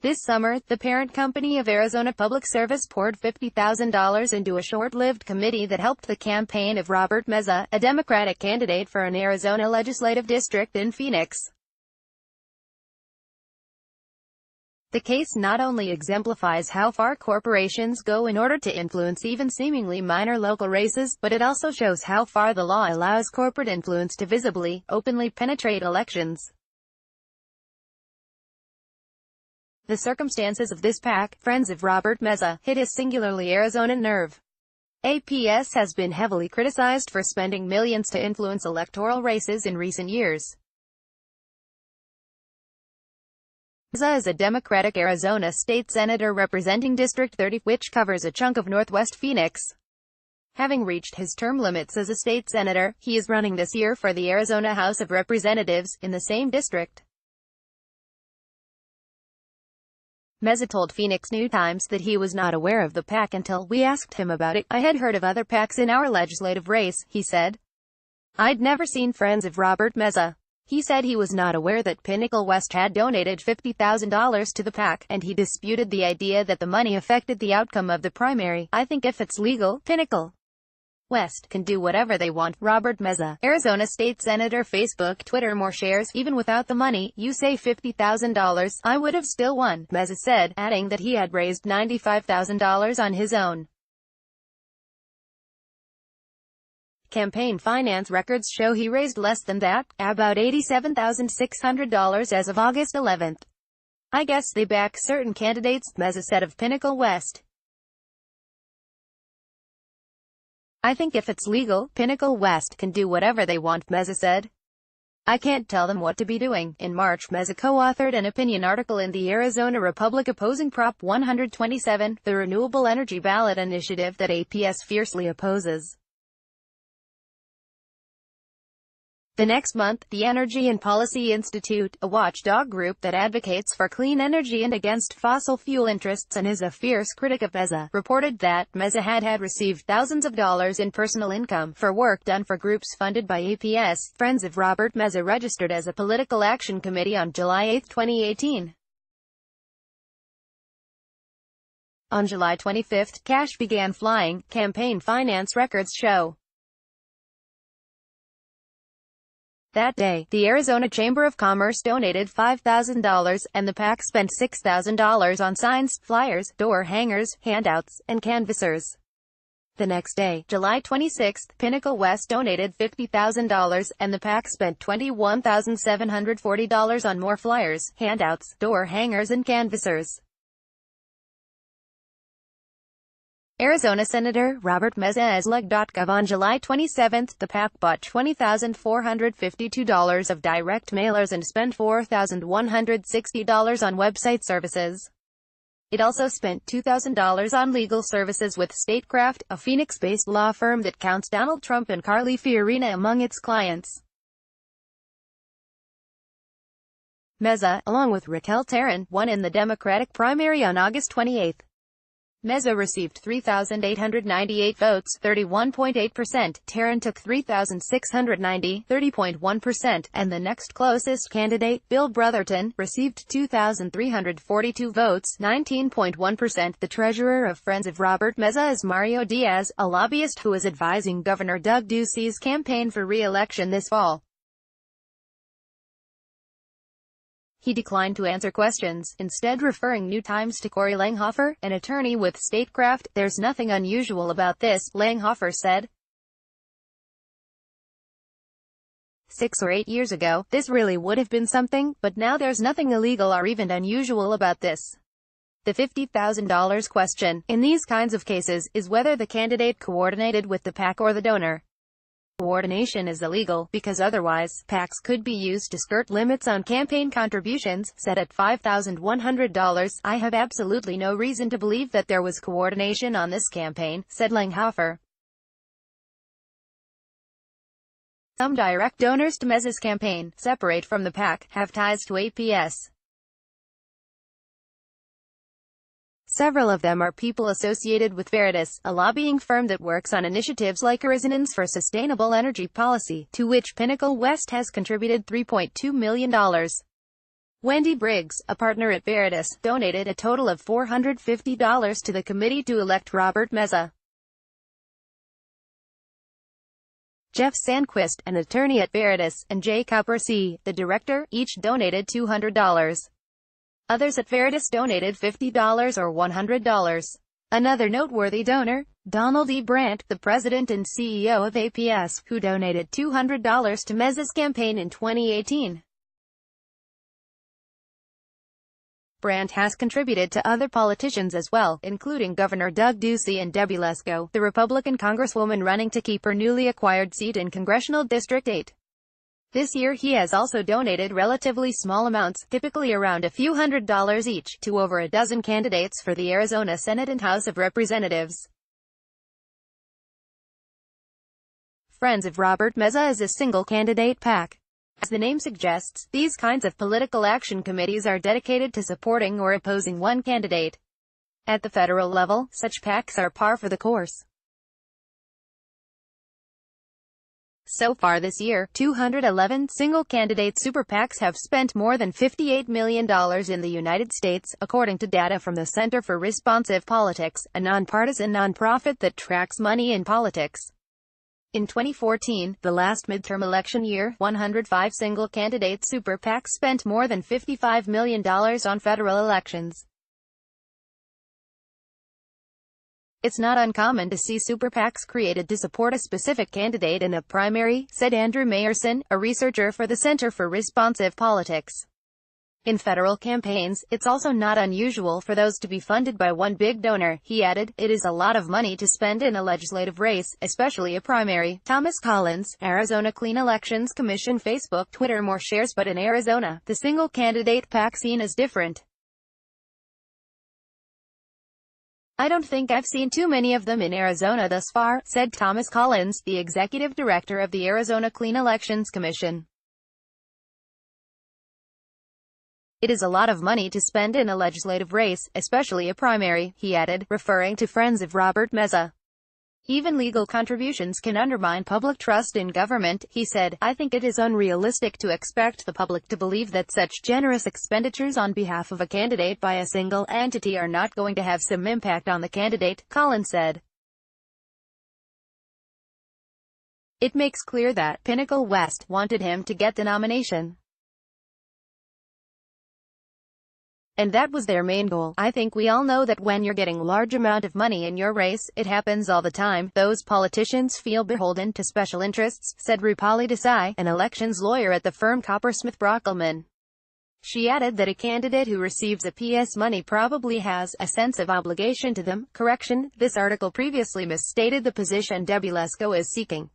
This summer, the parent company of Arizona Public Service poured $50,000 into a short-lived committee that helped the campaign of Robert Meza, a Democratic candidate for an Arizona legislative district in Phoenix. The case not only exemplifies how far corporations go in order to influence even seemingly minor local races, but it also shows how far the law allows corporate influence to visibly, openly penetrate elections. The circumstances of this PAC, Friends of Robert Meza, hit a singularly Arizona nerve. APS has been heavily criticized for spending millions to influence electoral races in recent years. Meza is a Democratic Arizona state senator representing District 30, which covers a chunk of northwest Phoenix. Having reached his term limits as a state senator, he is running this year for the Arizona House of Representatives, in the same district. Meza told Phoenix New Times that he was not aware of the PAC until we asked him about it. "I had heard of other PACs in our legislative race," he said. "I'd never seen Friends of Robert Meza." He said he was not aware that Pinnacle West had donated $50,000 to the PAC, and he disputed the idea that the money affected the outcome of the primary. "I think if it's legal, Pinnacle West can do whatever they want." Robert Meza, Arizona State Senator. Facebook, Twitter. More shares. "Even without the money, you say $50,000, I would have still won," Meza said, adding that he had raised $95,000 on his own. Campaign finance records show he raised less than that, about $87,600 as of August 11. "I guess they back certain candidates," Meza said of Pinnacle West. "I think if it's legal, Pinnacle West can do whatever they want," Meza said. "I can't tell them what to be doing." In March, Meza co-authored an opinion article in the Arizona Republic opposing Prop 127, the renewable energy ballot initiative that APS fiercely opposes. The next month, the Energy and Policy Institute, a watchdog group that advocates for clean energy and against fossil fuel interests and is a fierce critic of Meza, reported that Meza had received thousands of dollars in personal income for work done for groups funded by APS. Friends of Robert Meza registered as a political action committee on July 8, 2018. On July 25, cash began flying, campaign finance records show. That day, the Arizona Chamber of Commerce donated $5,000, and the PAC spent $6,000 on signs, flyers, door hangers, handouts, and canvassers. The next day, July 26, Pinnacle West donated $50,000, and the PAC spent $21,740 on more flyers, handouts, door hangers and canvassers. Arizona Senator Robert Meza as leg.gov. On July 27, the PAC bought $20,452 of direct mailers and spent $4,160 on website services. It also spent $2,000 on legal services with Statecraft, a Phoenix-based law firm that counts Donald Trump and Carly Fiorina among its clients. Meza, along with Raquel Taryn, won in the Democratic primary on August 28. Meza received 3,898 votes, 31.8%, Taryn took 3,690, 30.1%, and the next closest candidate, Bill Brotherton, received 2,342 votes, 19.1%. The treasurer of Friends of Robert Meza is Mario Diaz, a lobbyist who is advising Governor Doug Ducey's campaign for re-election this fall. He declined to answer questions, instead referring New Times to Corey Langhofer, an attorney with Statecraft. "There's nothing unusual about this," Langhofer said. 6 or 8 years ago, this really would have been something, but now there's nothing illegal or even unusual about this. The $50,000 question, in these kinds of cases, is whether the candidate coordinated with the PAC or the donor. Coordination is illegal, because otherwise, PACs could be used to skirt limits on campaign contributions, set at $5,100. "I have absolutely no reason to believe that there was coordination on this campaign," said Langhofer. Some direct donors to Meza's campaign, separate from the PAC, have ties to APS. Several of them are people associated with Veritas, a lobbying firm that works on initiatives like Arizonans for Sustainable Energy Policy, to which Pinnacle West has contributed $3.2 million. Wendy Briggs, a partner at Veritas, donated a total of $450 to the committee to elect Robert Meza. Jeff Sandquist, an attorney at Veritas, and Jay Caprasi, the director, each donated $200. Others at Veritas donated $50 or $100. Another noteworthy donor, Donald E. Brandt, the president and CEO of APS, who donated $200 to Meza's campaign in 2018. Brandt has contributed to other politicians as well, including Governor Doug Ducey and Debbie Lesko, the Republican congresswoman running to keep her newly acquired seat in Congressional District 8. This year he has also donated relatively small amounts, typically around a few $100s each, to over a dozen candidates for the Arizona Senate and House of Representatives. Friends of Robert Meza is a single-candidate PAC. As the name suggests, these kinds of political action committees are dedicated to supporting or opposing one candidate. At the federal level, such PACs are par for the course. So far this year, 211 single-candidate super PACs have spent more than $58 million in the United States, according to data from the Center for Responsive Politics, a nonpartisan nonprofit that tracks money in politics. In 2014, the last midterm election year, 105 single-candidate super PACs spent more than $55 million on federal elections. It's not uncommon to see super PACs created to support a specific candidate in a primary, said Andrew Mayerson, a researcher for the Center for Responsive Politics. In federal campaigns, it's also not unusual for those to be funded by one big donor, he added. It is a lot of money to spend in a legislative race, especially a primary. Thomas Collins, Arizona Clean Elections Commission Facebook, Twitter. More shares, but in Arizona, the single-candidate PAC scene is different. I don't think I've seen too many of them in Arizona thus far, said Thomas Collins, the executive director of the Arizona Clean Elections Commission. It is a lot of money to spend in a legislative race, especially a primary, he added, referring to Friends of Robert Meza. Even legal contributions can undermine public trust in government, he said. I think it is unrealistic to expect the public to believe that such generous expenditures on behalf of a candidate by a single entity are not going to have some impact on the candidate, Collins said. It makes clear that Pinnacle West wanted him to get the nomination. And that was their main goal. I think we all know that when you're getting large amount of money in your race, it happens all the time. Those politicians feel beholden to special interests, said Rupali Desai, an elections lawyer at the firm Coppersmith Brockelman. She added that a candidate who receives APS money probably has a sense of obligation to them. Correction, this article previously misstated the position Debbie Lesko is seeking.